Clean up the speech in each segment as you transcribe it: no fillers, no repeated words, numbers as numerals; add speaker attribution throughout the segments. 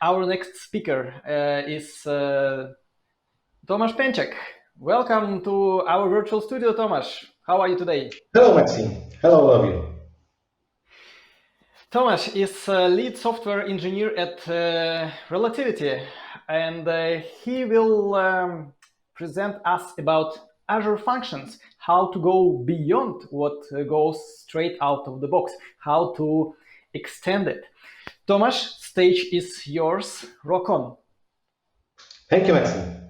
Speaker 1: Our next speaker is Tomasz Pęczek. Welcome to our virtual studio, Tomasz. How are you today?
Speaker 2: Hello, Maxime. Hello, all of you.
Speaker 1: Tomasz is lead software engineer at Relativity, and he will present us about Azure Functions, how to go beyond what goes straight out of the box, how to extend it. Tomasz, stage is yours. Rock on.
Speaker 2: Thank you, Maxime.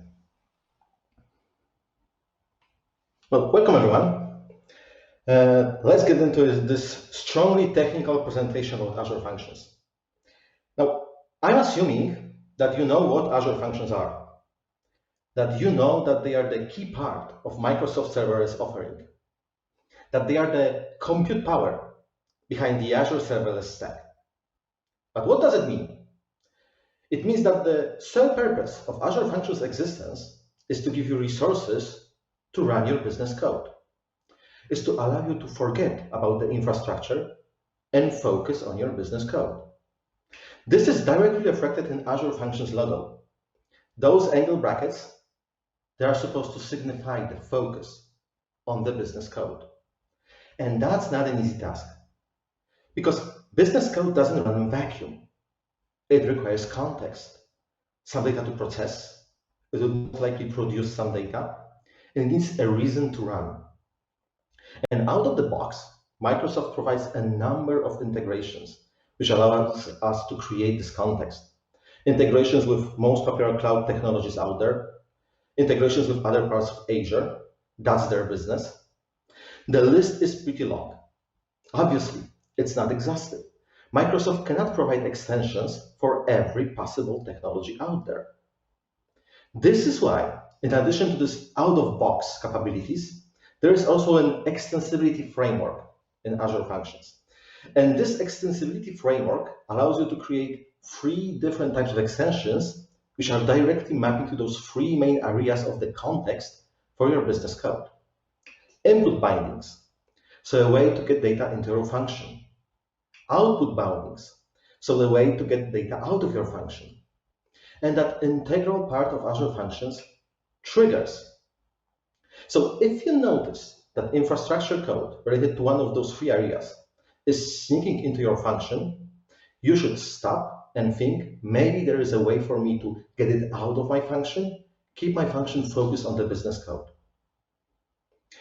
Speaker 2: Well, welcome, everyone. Let's get into this strongly technical presentation of Azure Functions. Now, I'm assuming that you know what Azure Functions are, that you know that they are the key part of Microsoft serverless offering, that they are the compute power behind the Azure serverless stack. But what does it mean? It means that the sole purpose of Azure Functions' existence is to give you resources to run your business code, is to allow you to forget about the infrastructure and focus on your business code. This is directly reflected in Azure Functions logo. Those angle brackets, they are supposed to signify the focus on the business code. And that's not an easy task, because business code doesn't run in vacuum. It requires context, some data to process. It will most likely produce some data, and it needs a reason to run. And out of the box, Microsoft provides a number of integrations which allow us to create this context. Integrations with most popular cloud technologies out there, integrations with other parts of Azure, that's their business. The list is pretty long. Obviously, it's not exhaustive. Microsoft cannot provide extensions for every possible technology out there. This is why, in addition to this out-of-box capabilities, there is also an extensibility framework in Azure Functions. And this extensibility framework allows you to create 3 different types of extensions which are directly mapping to those 3 main areas of the context for your business code. Input bindings, so a way to get data into your function. Output boundings, so the way to get data out of your function. And that integral part of Azure Functions, triggers. So if you notice that infrastructure code related to one of those 3 areas is sneaking into your function, you should stop and think, maybe there is a way for me to get it out of my function, keep my function focused on the business code.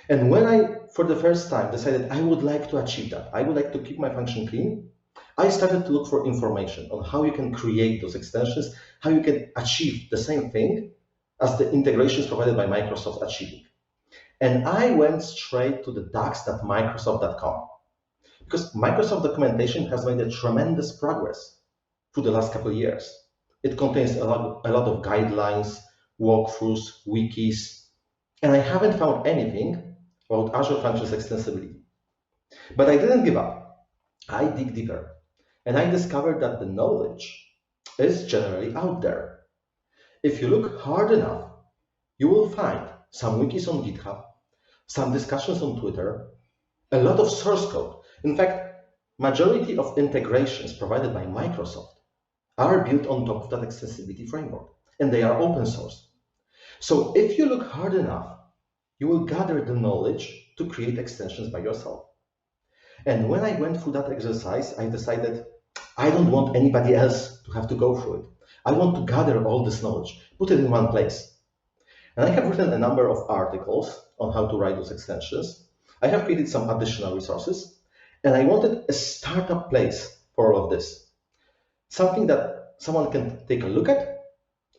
Speaker 2: And when I, for the first time, decided I would like to achieve that, I would like to keep my function clean, I started to look for information on how you can create those extensions, how you can achieve the same thing as the integrations provided by Microsoft achieving. And I went straight to the docs.microsoft.com, because Microsoft documentation has made a tremendous progress through the last couple of years. It contains a lot of guidelines, walkthroughs, wikis, and I haven't found anything about Azure Functions extensibility. But I didn't give up. I dig deeper, and I discovered that the knowledge is generally out there. If you look hard enough, you will find some wikis on GitHub, some discussions on Twitter, a lot of source code. In fact, majority of integrations provided by Microsoft are built on top of that extensibility framework, and they are open source. So if you look hard enough, you will gather the knowledge to create extensions by yourself. And when I went through that exercise, I decided I don't want anybody else to have to go through it. I want to gather all this knowledge, put it in one place. And I have written a number of articles on how to write those extensions. I have created some additional resources, and I wanted a startup place for all of this. Something that someone can take a look at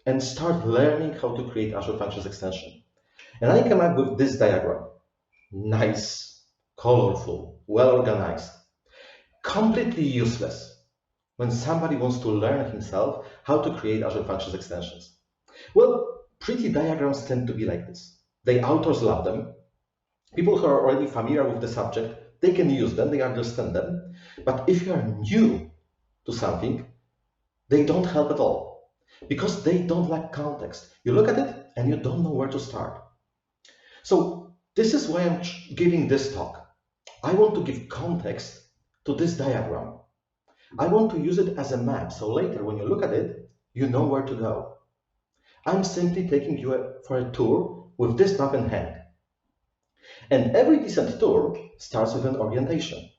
Speaker 2: and start learning how to create Azure Functions extension. And I came up with this diagram. Nice, colorful, well-organized, completely useless when somebody wants to learn himself how to create Azure Functions extensions. Well, pretty diagrams tend to be like this. The authors love them. People who are already familiar with the subject, they can use them, they understand them. But if you are new to something, they don't help at all, because they don't lack context. You look at it and you don't know where to start. So this is why I'm giving this talk. I want to give context to this diagram. I want to use it as a map, so later when you look at it, you know where to go. I'm simply taking you for a tour with this map in hand. And every decent tour starts with an orientation.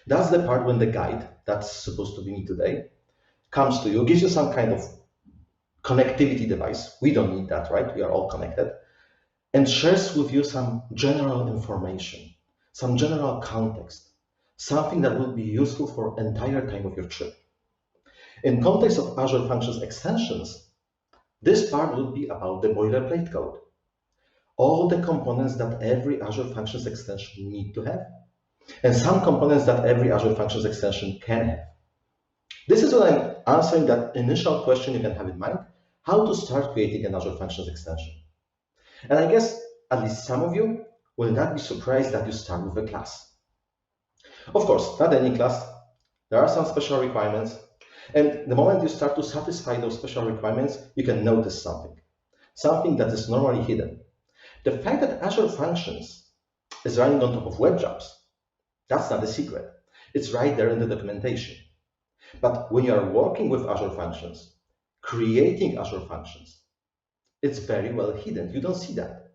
Speaker 2: That's the part when the guide, that's supposed to be me today, comes to you, gives you some kind of connectivity device. We don't need that, right? We are all connected. And shares with you some general information, some general context, something that will be useful for entire time of your trip. In context of Azure Functions extensions, this part would be about the boilerplate code. All the components that every Azure Functions extension need to have, and some components that every Azure Functions extension can have. This is when I'm answering that initial question you can have in mind, how to start creating an Azure Functions extension. And I guess at least some of you will not be surprised that you start with a class. Of course, not any class. There are some special requirements. And the moment you start to satisfy those special requirements, you can notice something that is normally hidden. The fact that Azure Functions is running on top of web jobs, that's not a secret. It's right there in the documentation. But when you are working with Azure Functions, creating Azure Functions, it's very well hidden. You don't see that.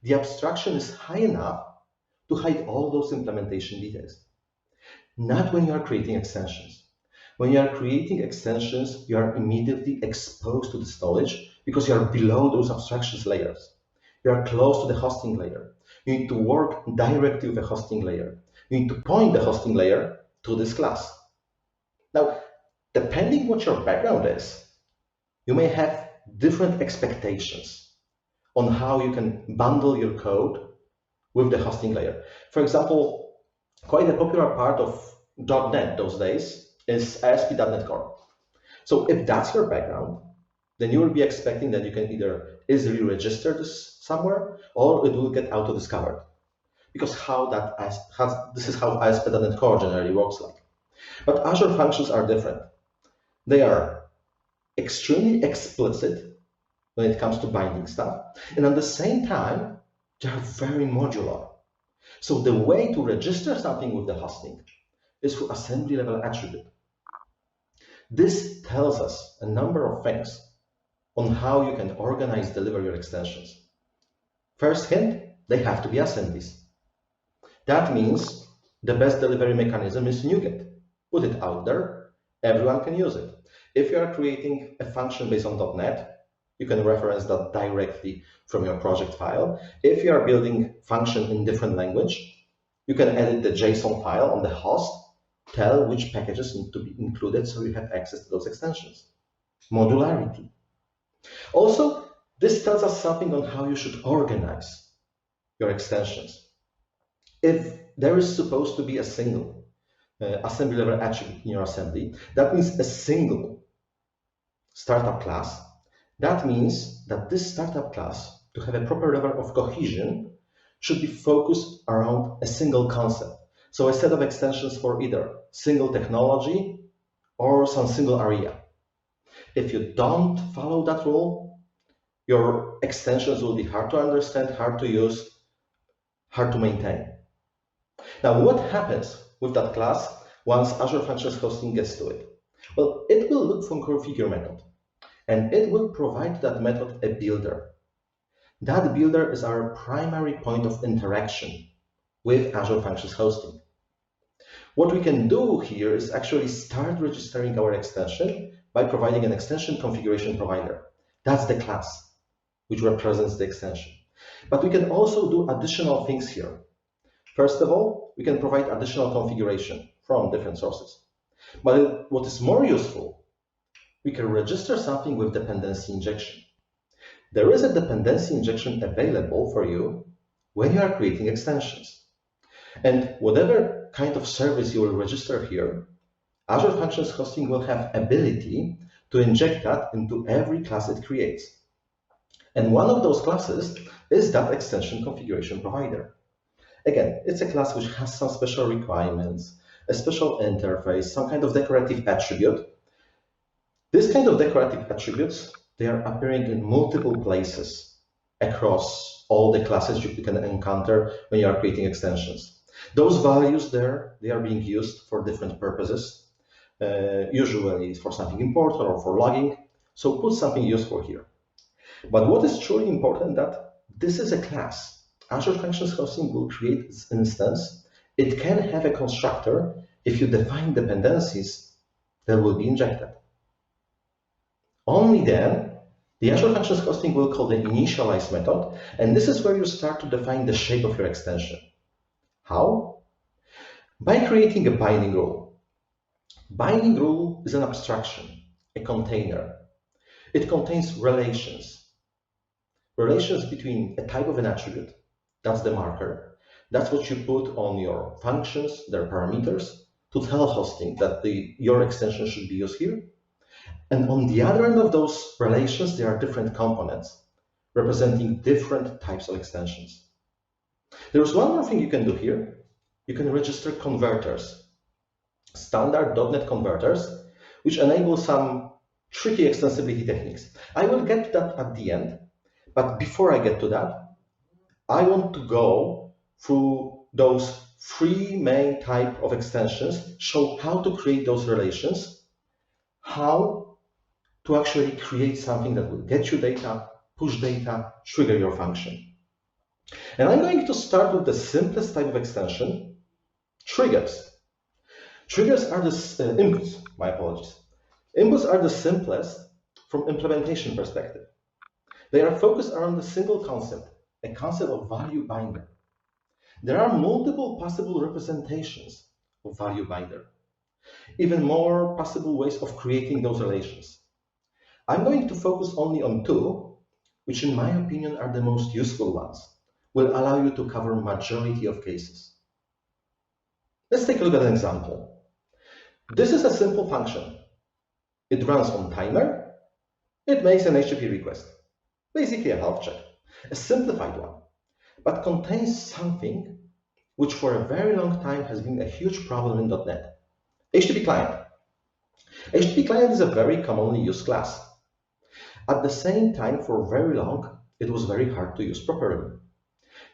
Speaker 2: The abstraction is high enough to hide all those implementation details. Not when you are creating extensions. When you are creating extensions, you are immediately exposed to this knowledge because you are below those abstractions layers. You are close to the hosting layer. You need to work directly with the hosting layer. You need to point the hosting layer to this class. Now, depending what your background is, you may have different expectations on how you can bundle your code with the hosting layer. For example, quite a popular part of .NET those days is ASP.NET Core. So if that's your background, then you will be expecting that you can either easily register this somewhere or it will get auto-discovered. Because this is how ASP.NET Core generally works like. But Azure Functions are different. They are extremely explicit when it comes to binding stuff. And at the same time, they are very modular. So the way to register something with the hosting is through assembly level attribute. This tells us a number of things on how you can organize, deliver your extensions. First hint, they have to be assemblies. That means the best delivery mechanism is NuGet. Put it out there, everyone can use it. If you are creating a function based on .NET, you can reference that directly from your project file. If you are building function in different language, you can edit the JSON file on the host, tell which packages need to be included so you have access to those extensions. Modularity. Also, this tells us something on how you should organize your extensions. If there is supposed to be a single assembly level attribute in your assembly, that means a single startup class. That means that this startup class, to have a proper level of cohesion, should be focused around a single concept. So a set of extensions for either single technology or some single area. If you don't follow that rule, your extensions will be hard to understand, hard to use, hard to maintain. Now, what happens with that class once Azure Functions Hosting gets to it? Well, it will look for configure method, and it will provide that method a builder. That builder is our primary point of interaction with Azure Functions Hosting. What we can do here is actually start registering our extension by providing an extension configuration provider. That's the class which represents the extension. But we can also do additional things here. First of all, we can provide additional configuration from different sources. But what is more useful, we can register something with dependency injection. There is a dependency injection available for you when you are creating extensions. And whatever kind of service you will register here, Azure Functions Hosting will have ability to inject that into every class it creates. And one of those classes is that extension configuration provider. Again, it's a class which has some special requirements, a special interface, some kind of decorative attribute. This kind of decorative attributes, they are appearing in multiple places across all the classes you can encounter when you are creating extensions. Those values there, they are being used for different purposes, usually for something important or for logging. So put something useful here. But what is truly important that this is a class. Azure Functions Hosting will create this instance. It can have a constructor if you define dependencies that will be injected. Only then, the Azure Functions Hosting will call the initialize method, and this is where you start to define the shape of your extension. How? By creating a binding rule. Binding rule is an abstraction, a container. It contains relations. Relations between a type of an attribute, that's the marker, that's what you put on your functions, their parameters, to tell hosting that your extension should be used here. And on the other end of those relations, there are different components representing different types of extensions. There's one more thing you can do here. You can register converters, standard .NET converters, which enable some tricky extensibility techniques. I will get to that at the end, but before I get to that, I want to go through those three main types of extensions, show how to create those relations, how to actually create something that will get you data, push data, trigger your function. And I'm going to start with the simplest type of extension, triggers. Triggers are the inputs, my apologies. Inputs are the simplest from implementation perspective. They are focused around a single concept, a concept of value binder. There are multiple possible representations of value binder, even more possible ways of creating those relations. I'm going to focus only on two, which in my opinion are the most useful ones, will allow you to cover majority of cases. Let's take a look at an example. This is a simple function. It runs on timer. It makes an HTTP request, basically a health check, a simplified one, but contains something which for a very long time has been a huge problem in .NET, HTTP client. HTTP client is a very commonly used class. At the same time, for very long, it was very hard to use properly.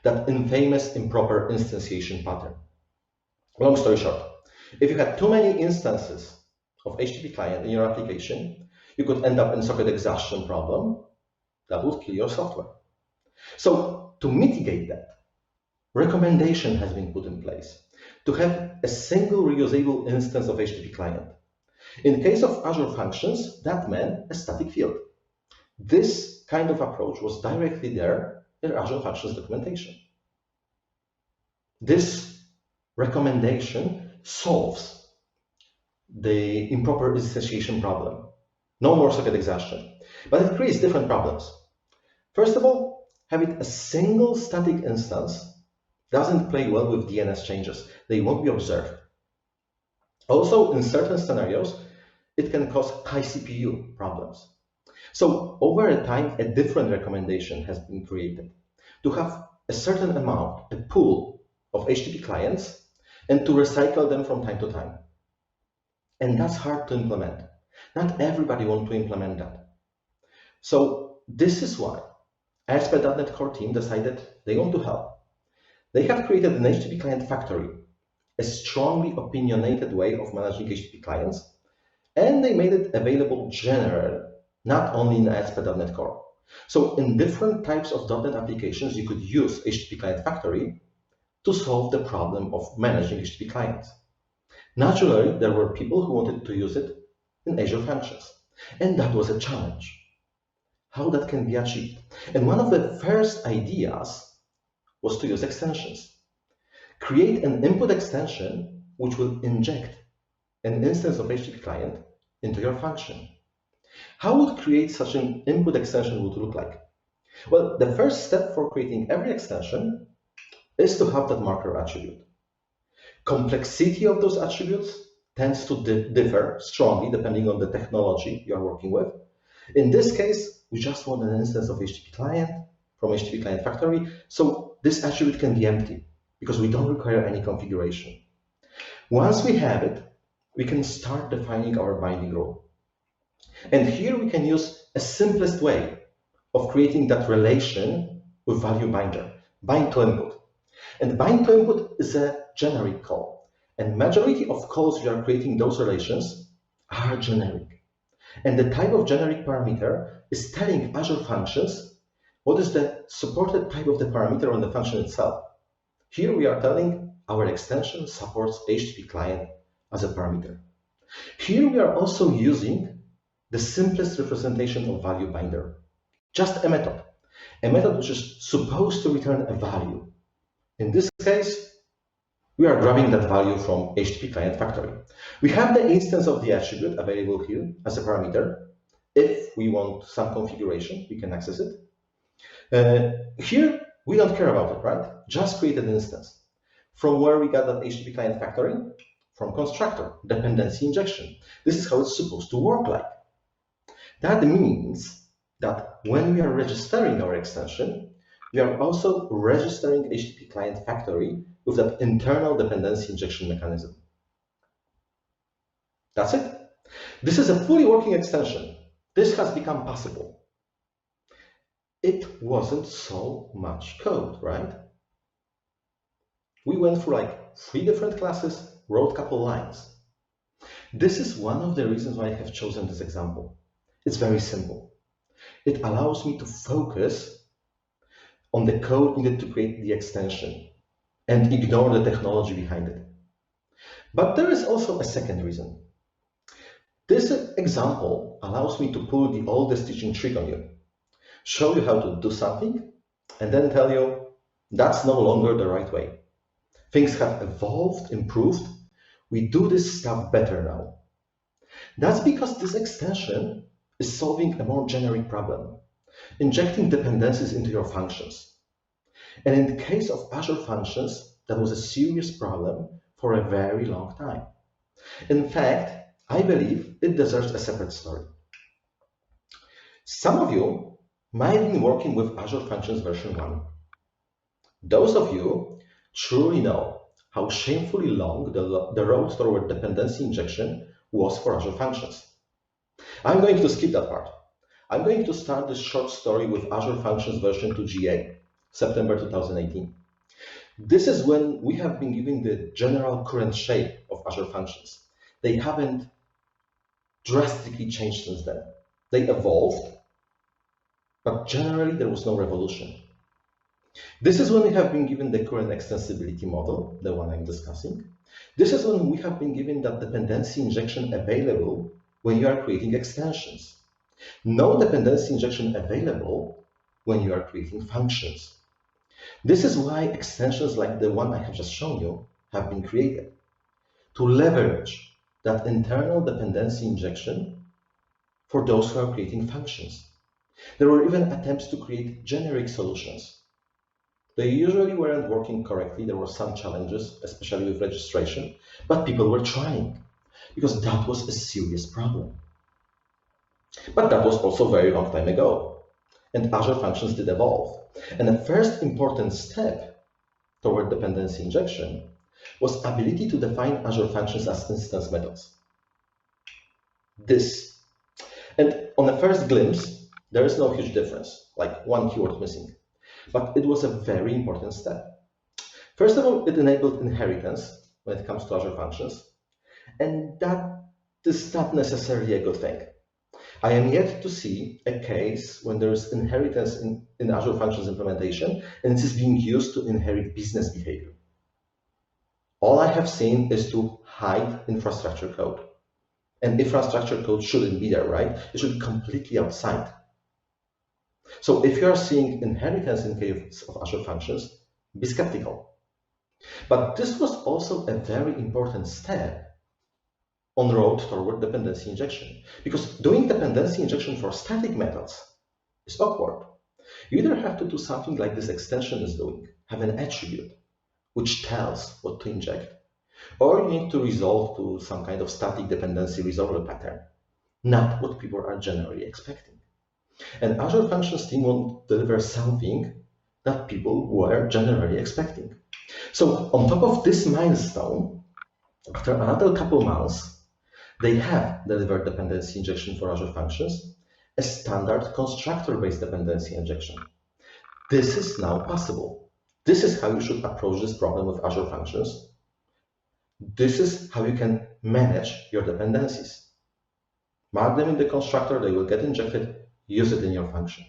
Speaker 2: That infamous improper instantiation pattern. Long story short, if you had too many instances of HTTP client in your application, you could end up in socket exhaustion problem that would kill your software. So to mitigate that, recommendation has been put in place to have a single reusable instance of HTTP client. In case of Azure Functions, that meant a static field. This kind of approach was directly there in Azure Functions documentation. This recommendation solves the improper instantiation problem. No more socket exhaustion, but it creates different problems. First of all, having a single static instance doesn't play well with DNS changes. They won't be observed. Also, in certain scenarios, it can cause high CPU problems. So over a time, a different recommendation has been created to have a certain amount, a pool of HTTP clients, and to recycle them from time to time. And that's hard to implement. Not everybody wants to implement that. So this is why ASP.NET Core team decided they want to help. They have created an HTTP client factory, a strongly opinionated way of managing HTTP clients, and they made it available generally, not only in ASP.NET Core. So in different types of .NET applications, you could use HTTP client factory to solve the problem of managing HTTP clients. Naturally, there were people who wanted to use it in Azure Functions, and that was a challenge. How that can be achieved? And one of the first ideas was to use extensions. Create an input extension which will inject an instance of HTTP client into your function. How would create such an input extension would look like? Well, the first step for creating every extension is to have that marker attribute. Complexity of those attributes tends to differ strongly depending on the technology you're working with. In this case, we just want an instance of HTTP client from HTTP client factory, so this attribute can be empty because we don't require any configuration. Once we have it, we can start defining our binding rule. And here we can use a simplest way of creating that relation with value binder, bind to input. And bind to input is a generic call. And majority of calls we are creating those relations are generic. And the type of generic parameter is telling Azure Functions what is the supported type of the parameter on the function itself. Here we are telling our extension supports HTTP client as a parameter. Here we are also using the simplest representation of value binder, just a method which is supposed to return a value. In this case, we are grabbing that value from HTTP client factory. We have the instance of the attribute available here as a parameter. If we want some configuration, we can access it. Here, we don't care about it, right? Just create an instance. From where we got that HTTP client factory? From constructor, dependency injection. This is how it's supposed to work like. That means that when we are registering our extension, we are also registering HTTP client factory with that internal dependency injection mechanism. That's it. This is a fully working extension. This has become possible. It wasn't so much code, right? We went through like 3 different classes, wrote a couple lines. This is one of the reasons why I have chosen this example. It's very simple. It allows me to focus on the code needed to create the extension and ignore the technology behind it. But there is also a second reason. This example allows me to pull the oldest teaching trick on you, show you how to do something, and then tell you that's no longer the right way. Things have evolved, improved. We do this stuff better now. That's because this extension is solving a more generic problem, injecting dependencies into your functions. And in the case of Azure Functions, that was a serious problem for a very long time. In fact, I believe it deserves a separate story. Some of you might have been working with Azure Functions version 1. Those of you truly know how shamefully long the road toward dependency injection was for Azure Functions. I'm going to skip that part. I'm going to start this short story with Azure Functions version 2 GA, September 2018. This is when we have been given the general current shape of Azure Functions. They haven't drastically changed since then. They evolved, but generally there was no revolution. This is when we have been given the current extensibility model, the one I'm discussing. This is when we have been given that dependency injection available when you are creating extensions. No dependency injection available when you are creating functions. This is why extensions like the one I have just shown you have been created, to leverage that internal dependency injection for those who are creating functions. There were even attempts to create generic solutions. They usually weren't working correctly. There were some challenges, especially with registration, but people were trying because that was a serious problem. But that was also a very long time ago, and Azure Functions did evolve. And the first important step toward dependency injection was ability to define Azure Functions as instance methods. This. And on the first glimpse, there is no huge difference, like one keyword missing. But it was a very important step. First of all, it enabled inheritance when it comes to Azure Functions, and that is not necessarily a good thing. I am yet to see a case when there is inheritance in Azure Functions implementation, and it is being used to inherit business behavior. All I have seen is to hide infrastructure code. And infrastructure code shouldn't be there, right? It should be completely outside. So if you are seeing inheritance in case of Azure Functions, be skeptical. But this was also a very important step on the road toward dependency injection, because doing dependency injection for static methods is awkward. You either have to do something like this extension is doing, have an attribute which tells what to inject, or you need to resolve to some kind of static dependency resolver pattern, not what people are generally expecting. And Azure Functions team will deliver something that people were generally expecting. So on top of this milestone, after another couple months, they have delivered dependency injection for Azure Functions, a standard constructor-based dependency injection. This is now possible. This is how you should approach this problem with Azure Functions. This is how you can manage your dependencies. mark them in the constructor, they will get injected, use it in your function.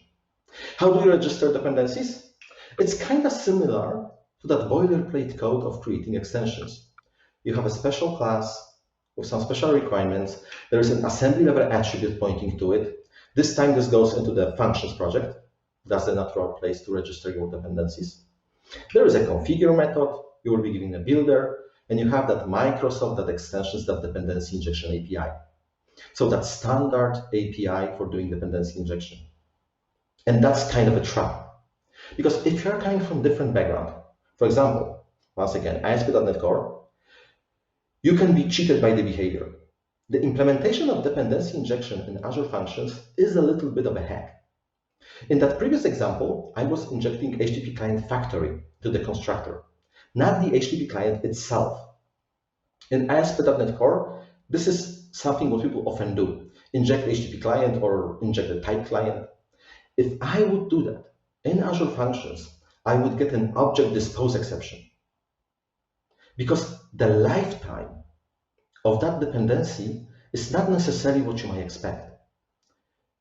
Speaker 2: How do you register dependencies? It's kind of similar to that boilerplate code of creating extensions. You have a special class with some special requirements. There is an assembly level attribute pointing to it. This time this goes into the functions project. That's the natural place to register your dependencies. There is a configure method. You will be given a builder, and you have that Microsoft.extensions.dependency injection API. So that standard API for doing dependency injection. And that's kind of a trap. Because if you're coming from different background, for example, once again, ASP.NET Core, you can be cheated by the behavior. The implementation of dependency injection in Azure Functions is a little bit of a hack. In that previous example, I was injecting HTTP client factory to the constructor, not the HTTP client itself. In ASP.NET Core, this is something what people often do, inject HTTP client or inject a type client. If I would do that in Azure Functions, I would get an object dispose exception. Because the lifetime of that dependency is not necessarily what you might expect.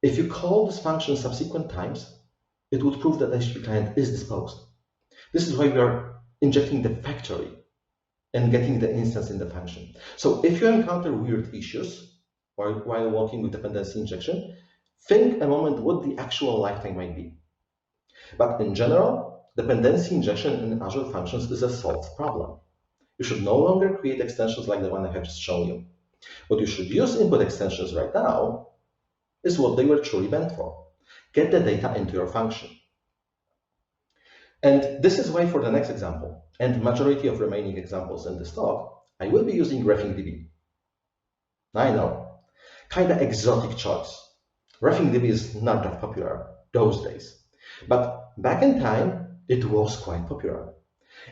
Speaker 2: If you call this function subsequent times, it would prove that the HTTP client is disposed. This is why we are injecting the factory and getting the instance in the function. So if you encounter weird issues while working with dependency injection, think a moment what the actual lifetime might be. But in general, dependency injection in Azure Functions is a solved problem. You should no longer create extensions like the one I have just shown you. What you should use input extensions right now is what they were truly meant for. Get the data into your function. And this is why for the next example, and majority of remaining examples in this talk, I will be using RefingDB. I know, kind of exotic choice. RefingDB is not that popular those days. But back in time, it was quite popular.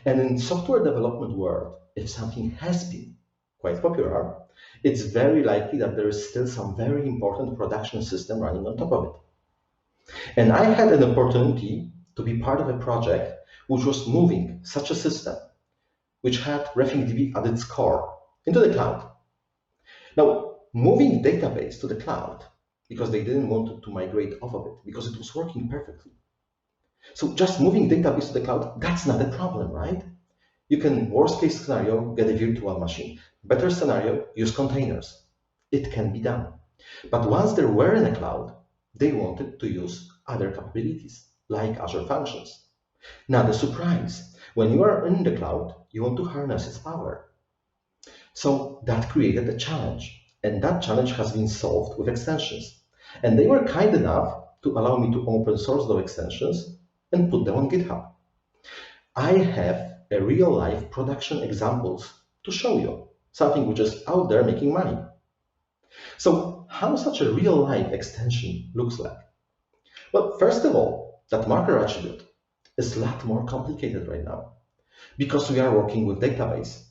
Speaker 2: And in software development world, if something has been quite popular, it's very likely that there is still some very important production system running on top of it. And I had an opportunity to be part of a project which was moving such a system, which had RefingDB at its core, into the cloud. Now, moving database to the cloud, because they didn't want to migrate off of it, because it was working perfectly. So just moving database to the cloud, that's not a problem, right? You can, worst case scenario, get a virtual machine. Better scenario, use containers. It can be done. But once they were in the cloud, they wanted to use other capabilities, like Azure Functions. Now the surprise, when you are in the cloud, you want to harness its power. So that created a challenge, and that challenge has been solved with extensions. And they were kind enough to allow me to open source those extensions and put them on GitHub. I have a real-life production examples to show you, something which is out there making money. So how such a real-life extension looks like? Well, first of all, that marker attribute is a lot more complicated right now because we are working with database.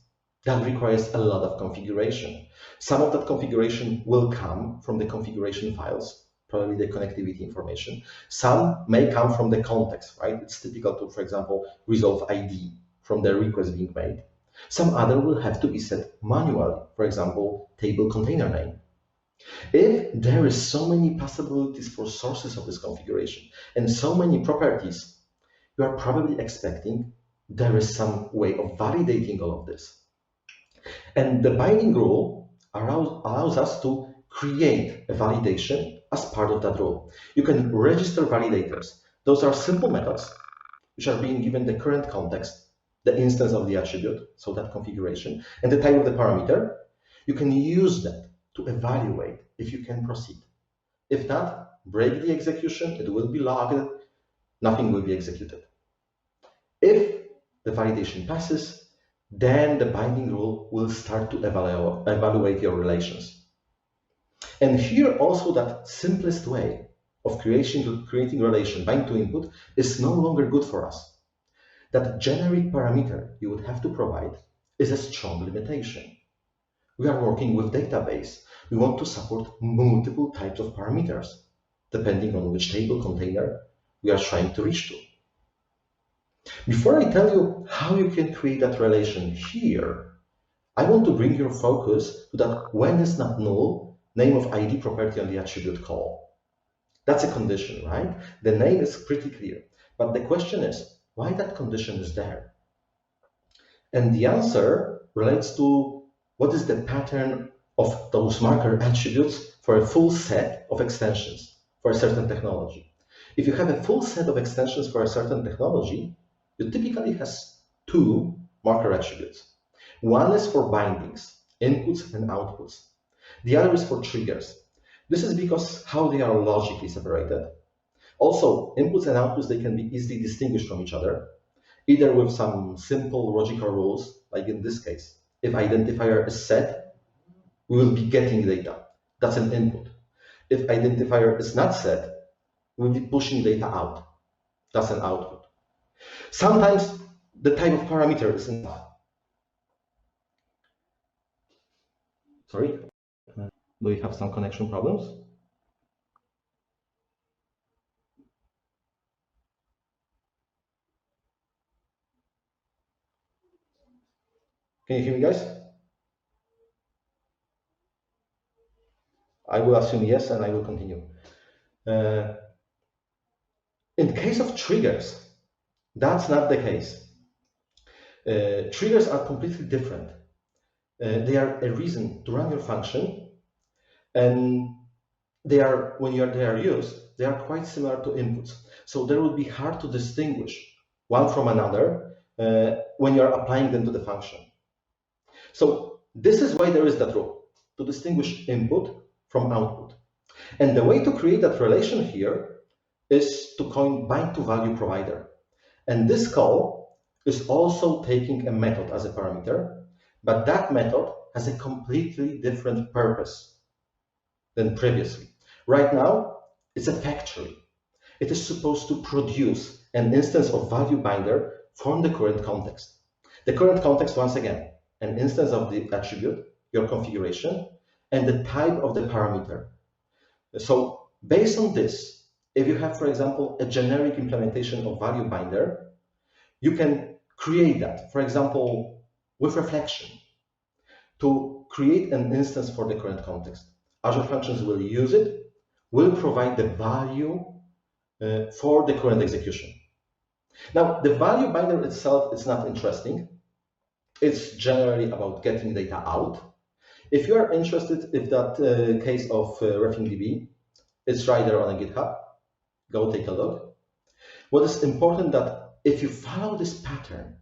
Speaker 2: That requires a lot of configuration. Some of that configuration will come from the configuration files, probably the connectivity information. Some may come from the context, right? It's typical to, for example, resolve ID from the request being made. Some other will have to be set manually, for example, table container name. If there is so many possibilities for sources of this configuration and so many properties, you are probably expecting there is some way of validating all of this. And the binding rule allows us to create a validation as part of that rule. You can register validators. Those are simple methods which are being given the current context, the instance of the attribute, so that configuration, and the type of the parameter. You can use that to evaluate if you can proceed. If not, break the execution, it will be logged, nothing will be executed. If the validation passes, then the binding rule will start to evaluate your relations. And here also that simplest way of creating relation bind to input is no longer good for us. That generic parameter you would have to provide is a strong limitation. We are working with database. We want to support multiple types of parameters, depending on which table container we are trying to reach to. Before I tell you how you can create that relation here, I want to bring your focus to that when it's not null, name of ID property on the attribute call. That's a condition, right? The name is pretty clear. But the question is, why that condition is there? And the answer relates to what is the pattern of those marker attributes for a full set of extensions for a certain technology. If you have a full set of extensions for a certain technology, you typically has two marker attributes. One is for bindings, inputs and outputs. The other is for triggers. This is because how they are logically separated. Also, inputs and outputs, they can be easily distinguished from each other, either with some simple logical rules, like in this case. If identifier is set, we will be getting data. That's an input. If identifier is not set, we'll be pushing data out. That's an output. Sometimes the type of parameter is enough. Sorry, do we have some connection problems? Can you hear me, guys? I will assume yes, and I will continue. In case of triggers, that's not the case. Triggers are completely different. They are a reason to run your function, and they are, when they are used, they are quite similar to inputs. So they will be hard to distinguish one from another when you're applying them to the function. So this is why there is that rule, to distinguish input from output. And the way to create that relation here is to coin bind to value provider. And this call is also taking a method as a parameter, but that method has a completely different purpose than previously. Right now, it's a factory. It is supposed to produce an instance of value binder from the current context. The current context, once again, an instance of the attribute, your configuration, and the type of the parameter. So based on this, if you have, for example, a generic implementation of value binder, you can create that, for example, with reflection, to create an instance for the current context. Azure Functions will use it, will provide the value for the current execution. Now, the value binder itself is not interesting. It's generally about getting data out. If you are interested in that case of RefingDB, it's right there on a GitHub. Go take a look. What is important that if you follow this pattern,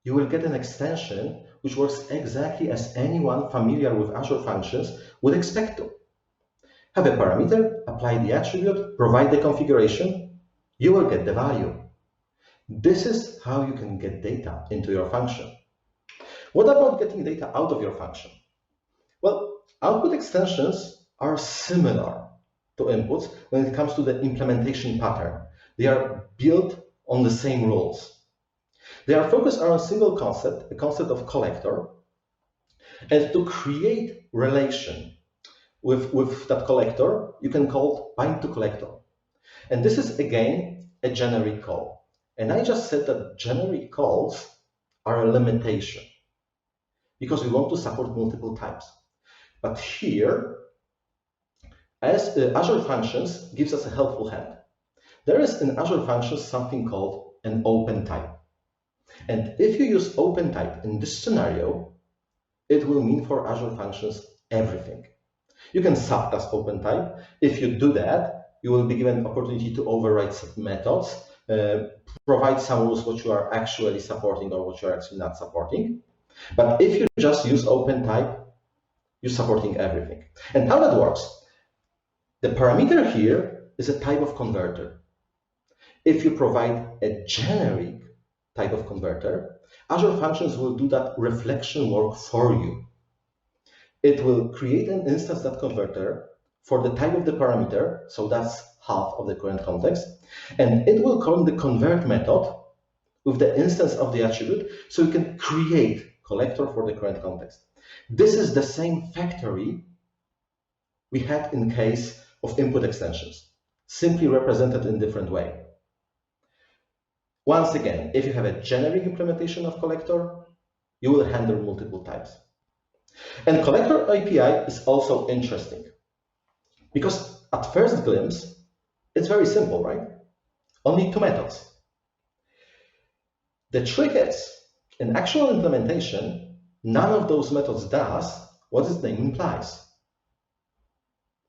Speaker 2: you will get an extension which works exactly as anyone familiar with Azure Functions would expect to. Have a parameter, apply the attribute, provide the configuration, you will get the value. This is how you can get data into your function. What about getting data out of your function? Well, output extensions are similar to inputs when it comes to the implementation pattern. They are built on the same rules. They are focused on a single concept, the concept of collector, and to create relation with that collector, you can call bind to collector. And this is, again, a generic call. And I just said that generic calls are a limitation because we want to support multiple types. But here, as Azure Functions gives us a helpful hand. There is in Azure Functions something called an open type. And if you use open type in this scenario, it will mean for Azure Functions everything. You can subclass open type. If you do that, you will be given an opportunity to override some methods, provide some rules which you are actually supporting or which you are actually not supporting. But if you just use open type, you're supporting everything. And how that works? The parameter here is a type of converter. If you provide a generic type of converter, Azure Functions will do that reflection work for you. It will create an instance that converter for the type of the parameter, so that's half of the current context, and it will call the convert method with the instance of the attribute, so you can create collector for the current context. This is the same factory we had in case of input extensions, simply represented in a different way. Once again, if you have a generic implementation of collector, you will handle multiple types. And collector API is also interesting because at first glimpse, it's very simple, right? Only two methods. The trick is, in actual implementation, none of those methods does what its name implies.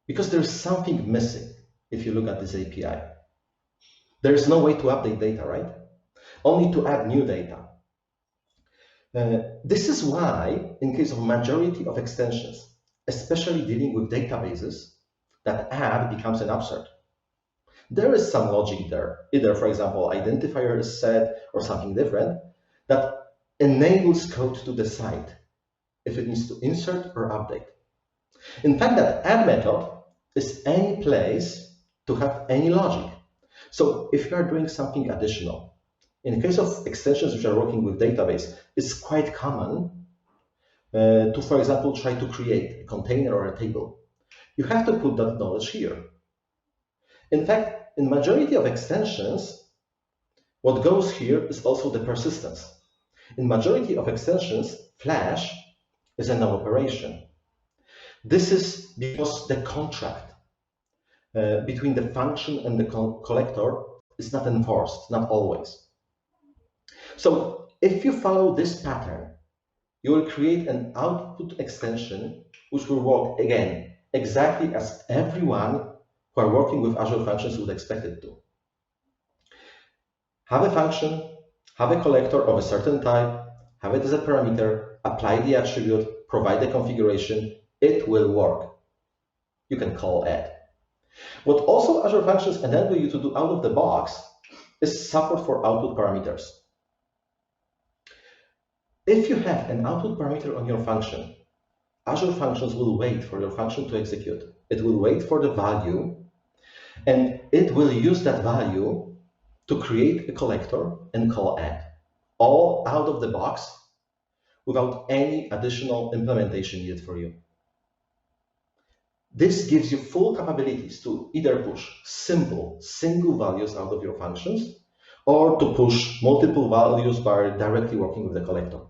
Speaker 2: Because there's something missing if you look at this API. There's no way to update data, right? Only to add new data. This is why, in case of majority of extensions, especially dealing with databases, that add becomes an absurd. There is some logic there, either, for example, identifier is set or something different, that enables code to decide if it needs to insert or update. In fact, that add method is any place to have any logic. So if you are doing something additional, in the case of extensions which are working with database, it's quite common to, for example, try to create a container or a table. You have to put that knowledge here. In fact, in majority of extensions, what goes here is also the persistence. In majority of extensions, flash is a no operation. This is because the contract between the function and the collector is not enforced, not always. So if you follow this pattern, you will create an output extension which will work, again, exactly as everyone who are working with Azure Functions would expect it to. Have a function, have a collector of a certain type, have it as a parameter, apply the attribute, provide the configuration, it will work. You can call add. What also Azure Functions enable you to do out of the box is support for output parameters. If you have an output parameter on your function, Azure Functions will wait for your function to execute. It will wait for the value, and it will use that value to create a collector and call add, all out of the box without any additional implementation needed for you. This gives you full capabilities to either push simple single values out of your functions or to push multiple values by directly working with the collector.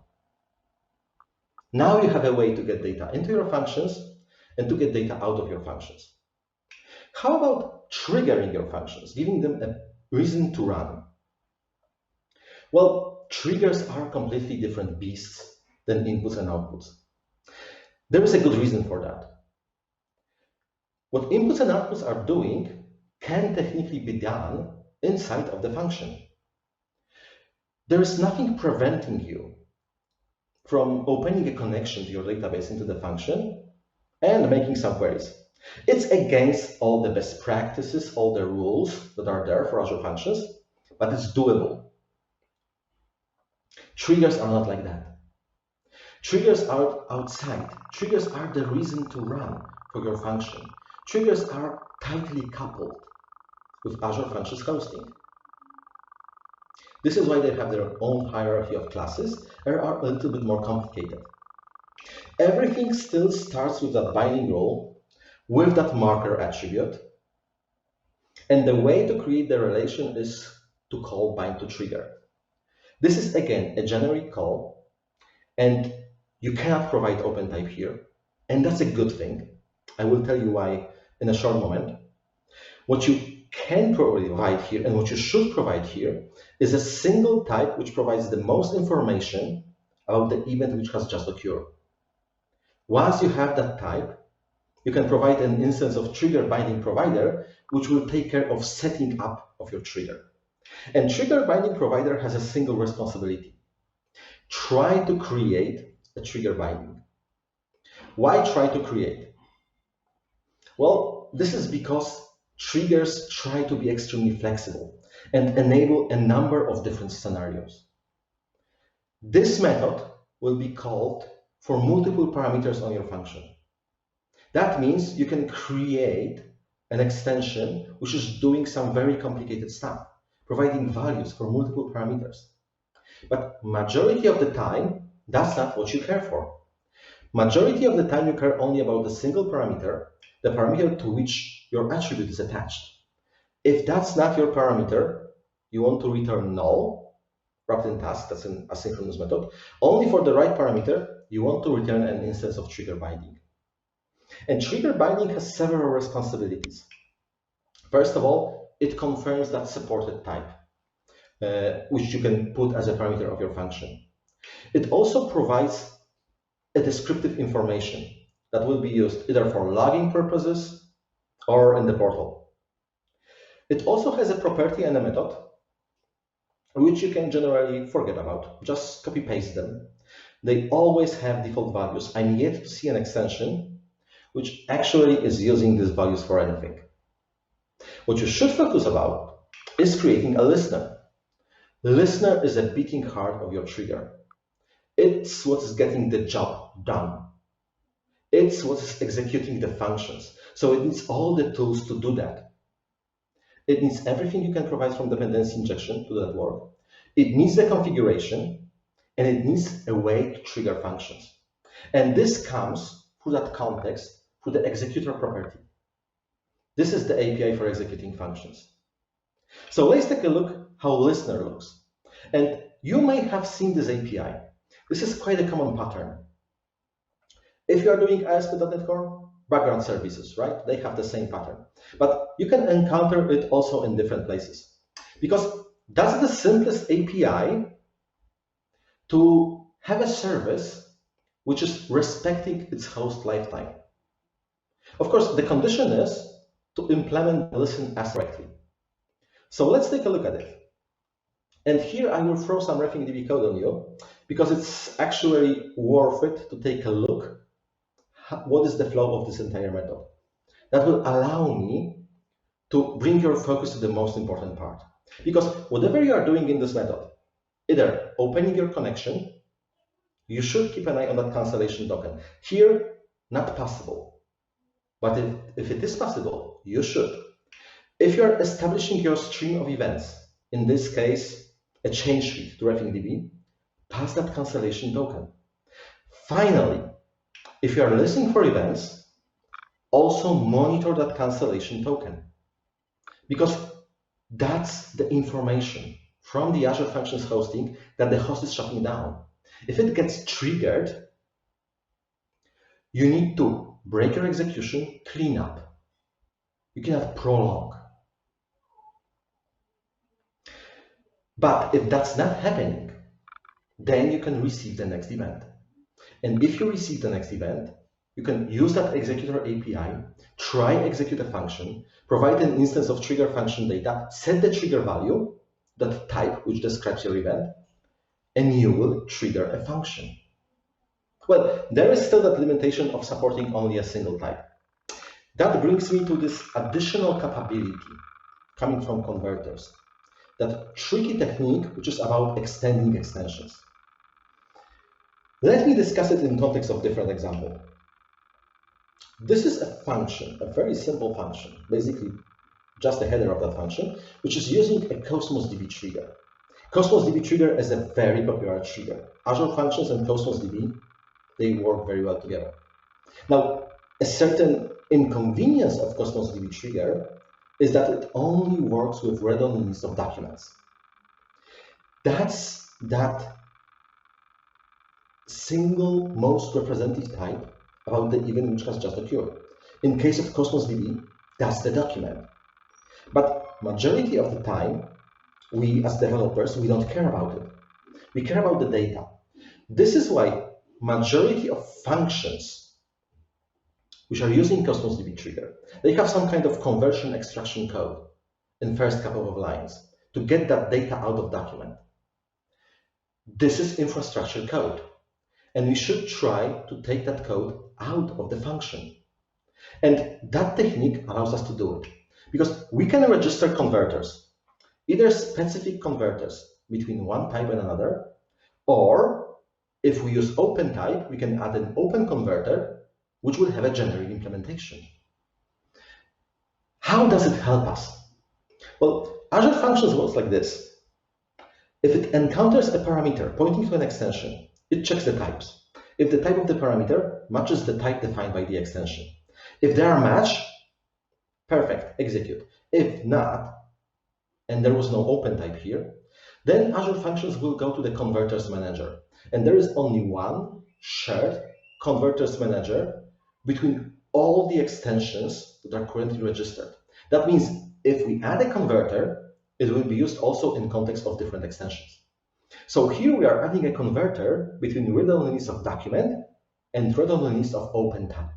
Speaker 2: Now you have a way to get data into your functions and to get data out of your functions. How about triggering your functions, giving them a reason to run? Well, triggers are completely different beasts than inputs and outputs. There is a good reason for that. What inputs and outputs are doing can technically be done inside of the function. There is nothing preventing you from opening a connection to your database into the function and making some queries. It's against all the best practices, all the rules that are there for Azure Functions, but it's doable. Triggers are not like that. Triggers are outside. Triggers are the reason to run for your function. Triggers are tightly coupled with Azure Functions hosting. This is why they have their own hierarchy of classes and are a little bit more complicated. Everything still starts with that binding rule, with that marker attribute. And the way to create the relation is to call bind to trigger. This is, again, a generic call, and you cannot provide open type here. And that's a good thing. I will tell you why in a short moment. What you can provide here and what you should provide here is a single type which provides the most information about the event which has just occurred. Once you have that type, you can provide an instance of trigger binding provider which will take care of setting up of your trigger. And trigger binding provider has a single responsibility. Try to create a trigger binding. Why try to create? Well, this is because triggers try to be extremely flexible and enable a number of different scenarios. This method will be called for multiple parameters on your function. That means you can create an extension which is doing some very complicated stuff, providing values for multiple parameters. But majority of the time, that's not what you care for. Majority of the time, you care only about the single parameter, the parameter to which your attribute is attached. If that's not your parameter, you want to return null, wrapped in task, that's an asynchronous method, only for the right parameter, you want to return an instance of trigger binding. And trigger binding has several responsibilities. First of all, it confirms that supported type, which you can put as a parameter of your function. It also provides a descriptive information that will be used either for logging purposes or in the portal. It also has a property and a method, which you can generally forget about. Just copy paste them. They always have default values. I'm yet to see an extension which actually is using these values for anything. What you should focus about is creating a listener. The listener is a beating heart of your trigger. It's what is getting the job done. It's what is executing the functions. So it needs all the tools to do that. It needs everything you can provide from dependency injection to do that work. It needs the configuration, and it needs a way to trigger functions. And this comes through that context, through the executor property. This is the API for executing functions. So let's take a look how listener looks. And you may have seen this API. This is quite a common pattern. If you are doing ASP.NET Core, background services, right? They have the same pattern. But you can encounter it also in different places. Because that's the simplest API to have a service which is respecting its host lifetime. Of course, the condition is to implement listen as correctly. So let's take a look at it. And here I will throw some RefingDB code on you because it's actually worth it to take a look. What is the flow of this entire method? That will allow me to bring your focus to the most important part. Because whatever you are doing in this method, either opening your connection, you should keep an eye on that cancellation token. Here, not possible. But if it is possible, you should. If you are establishing your stream of events, in this case, a change feed to RefingDB, pass that cancellation token. Finally, if you are listening for events, also monitor that cancellation token. Because that's the information from the Azure Functions hosting that the host is shutting down. If it gets triggered, you need to break your execution, clean up. You cannot prolong. But if that's not happening, then you can receive the next event. And if you receive the next event, you can use that executor API, try execute a function, provide an instance of trigger function data, set the trigger value, that type which describes your event, and you will trigger a function. Well, there is still that limitation of supporting only a single type. That brings me to this additional capability coming from converters, that tricky technique which is about extending extensions. Let me discuss it in context of different example. This is a function, a very simple function, basically just the header of that function, which is using a Cosmos DB trigger. Cosmos DB trigger is a very popular trigger. Azure Functions and Cosmos DB, they work very well together. Now, a certain inconvenience of Cosmos DB trigger is that it only works with read-only list of documents. That's that single most representative type about the event which has just occurred. In case of Cosmos DB, that's the document. But majority of the time, we as developers, we don't care about it. We care about the data. This is why majority of functions which are using Cosmos DB trigger, they have some kind of conversion extraction code in first couple of lines to get that data out of document. This is infrastructure code. And we should try to take that code out of the function. And that technique allows us to do it. Because we can register converters, either specific converters between one type and another, or if we use open type, we can add an open converter, which will have a generic implementation. How does it help us? Well, Azure Functions works like this. If it encounters a parameter pointing to an extension, it checks the types. If the type of the parameter matches the type defined by the extension. If they are matched, perfect, execute. If not, and there was no open type here, then Azure Functions will go to the converters manager. And there is only one shared converters manager between all the extensions that are currently registered. That means if we add a converter, it will be used also in context of different extensions. So here we are adding a converter between read-only list of document and read-only list of open tab.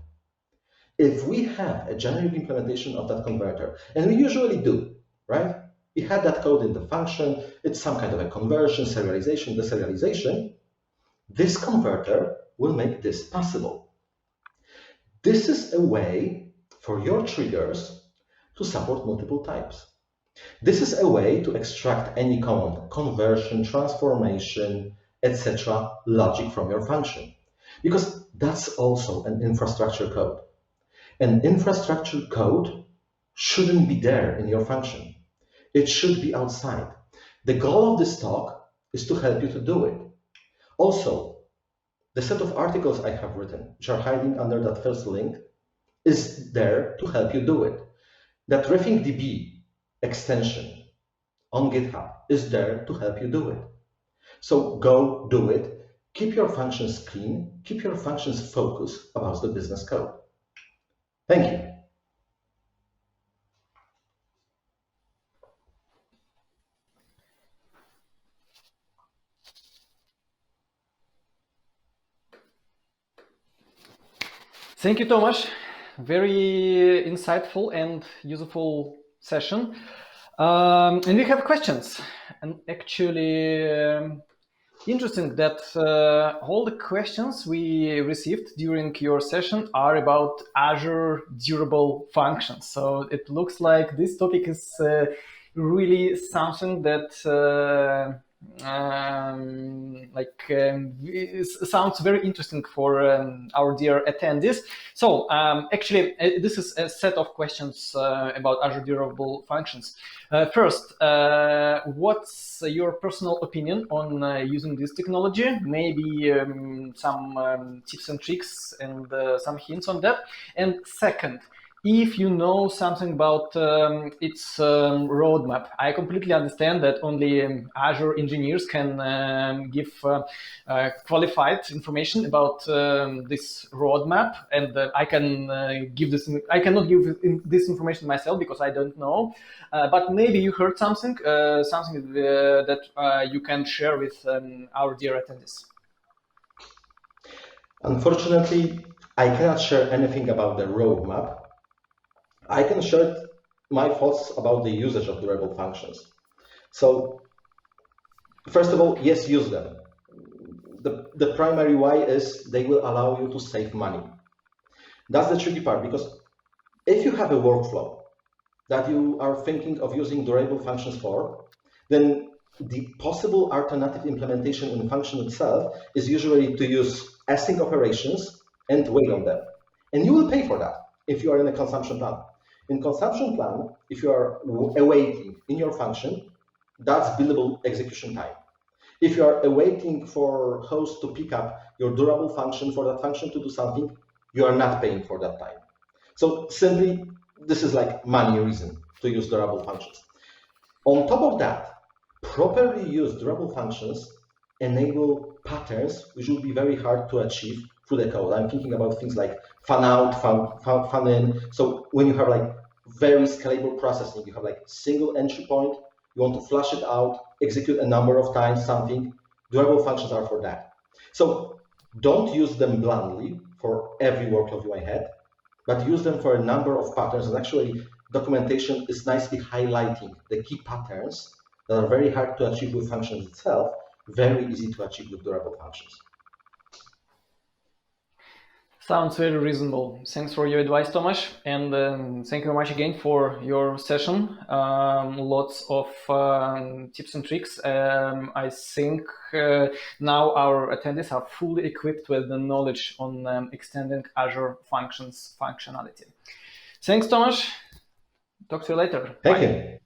Speaker 2: If we have a generic implementation of that converter, and we usually do, right? We had that code in the function, it's some kind of a conversion, serialization, deserialization. This converter will make this possible. This is a way for your triggers to support multiple types. This is a way to extract any command, conversion, transformation, etc. logic from your function. Because that's also an infrastructure code. An infrastructure code shouldn't be there in your function. It should be outside. The goal of this talk is to help you to do it. Also, the set of articles I have written, which are hiding under that first link, is there to help you do it. That RefingDB extension on GitHub is there to help you do it. So go do it. Keep your functions clean. Keep your functions focused about the business code. Thank you.
Speaker 1: Thank you, Tomasz. Very insightful and useful session. And we have questions. And actually, interesting that all the questions we received during your session are about Azure durable functions. So it looks like this topic is really something that sounds very interesting for our dear attendees. So actually, this is a set of questions about Azure durable functions. First, what's your personal opinion on using this technology? Maybe some tips and tricks and some hints on that. And second, if you know something about its roadmap. I completely understand that only Azure engineers can give qualified information about this roadmap, and I cannot give this information myself because I don't know. But maybe you heard something that you can share with our dear attendees.
Speaker 2: Unfortunately, I cannot share anything about the roadmap. I can share my thoughts about the usage of durable functions. So, first of all, yes, use them. The primary why is they will allow you to save money. That's the tricky part, because if you have a workflow that you are thinking of using durable functions for, then the possible alternative implementation in the function itself is usually to use async operations and wait on them. And you will pay for that if you are in a consumption plan. In consumption plan, if you are awaiting in your function, that's billable execution time. If you are awaiting for host to pick up your durable function for that function to do something, you are not paying for that time. So simply, this is like money reason to use durable functions. On top of that, properly used durable functions enable patterns which will be very hard to achieve through the code. I'm thinking about things like fan out, fan in. So when you have like very scalable processing, you have like single entry point, you want to flush it out, execute a number of times something, durable functions are for that. So don't use them blindly for every workload you might have, but use them for a number of patterns. And actually, documentation is nicely highlighting the key patterns that are very hard to achieve with functions itself, very easy to achieve with durable functions.
Speaker 1: Sounds very reasonable. Thanks for your advice, Tomasz, and thank you very much again for your session. Lots of tips and tricks. I think now our attendees are fully equipped with the knowledge on extending Azure Functions functionality. Thanks, Tomasz. Talk to you later.
Speaker 2: Thank you.